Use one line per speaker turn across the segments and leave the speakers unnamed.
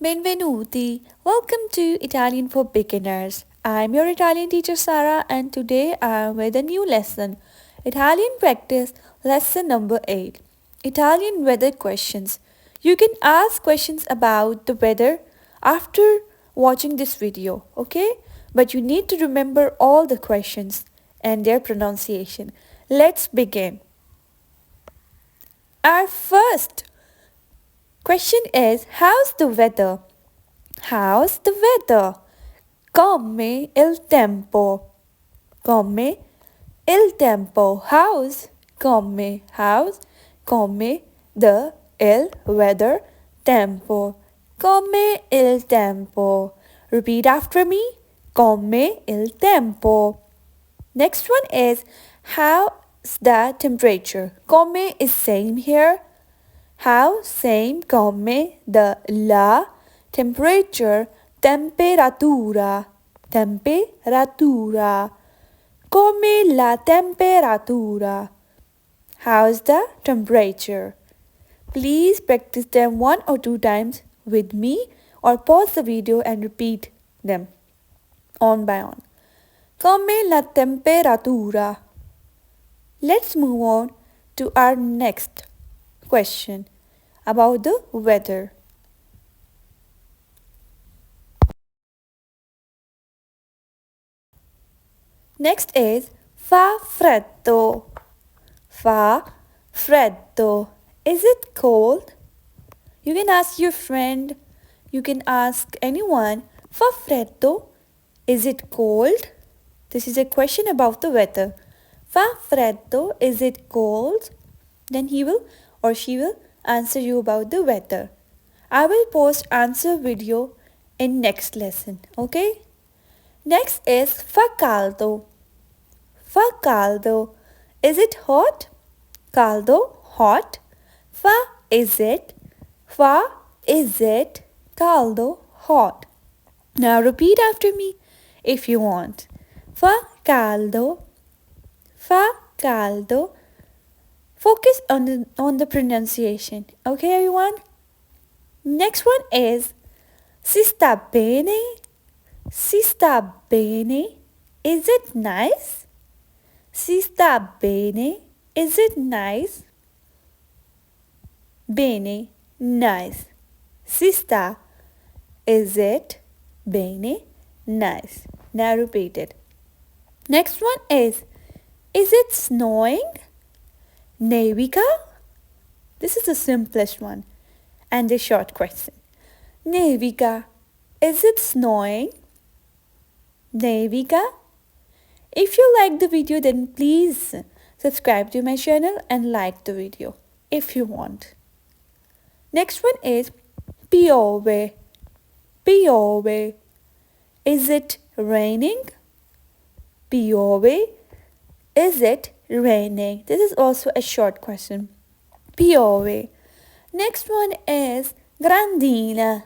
Benvenuti. Welcome to Italian for Beginners. I'm your Italian teacher Sara and today I'm with a new lesson. Italian practice lesson number 8. Italian weather questions. You can ask questions about the weather after watching this video, okay? But you need to remember all the questions and their pronunciation. Let's begin. Our first question is, how's the weather? How's the weather? Come il tempo? Come il tempo? How's? How's? Come the il weather? Tempo. Come il tempo? Repeat after me. Come il tempo. Next one is, how's the temperature? Come is same here. How? Same. Come the la temperature. Temperatura. Temperatura. Come la temperatura. How's the temperature? Please practice them 1 or 2 times with me or pause the video and repeat them on by on. Come la temperatura. Let's move on to our next question about the weather. Next is fa freddo. Fa freddo. Is it cold? You can ask your friend, you can ask anyone. Fa freddo. Is it cold? This is a question about the weather. Fa freddo. Is it cold? Then he will or she will answer you about the weather. I will post answer video in next lesson, okay? Next is fa caldo. Fa caldo. Is it hot? Caldo, hot. Fa is it? Fa is it? Caldo, hot. Now repeat after me if you want. Fa caldo. Fa caldo. Focus on the pronunciation. Okay, everyone? Next one is si sta bene? Si sta bene? Is it nice? Si sta bene? Is it nice? Bene, nice. Si sta. Is it? Bene, nice. Now repeat it. Next one is it snowing? Nevica? This is the simplest one and a short question. Nevica. Is it snowing? Nevica? If you like the video, then please subscribe to my channel and like the video if you want. Next one is piove. Piove. Is it raining? Piove. Is it raining? This is also a short question. Piove. Next one is grandina.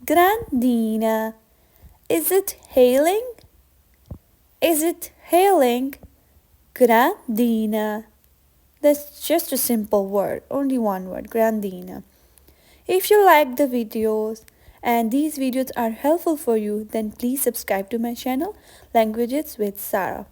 Grandina. Is it hailing? Is it hailing? Grandina. That's just a simple word, only one word, grandina. If you like the videos and these videos are helpful for you, then please subscribe to my channel, Languages with Sara.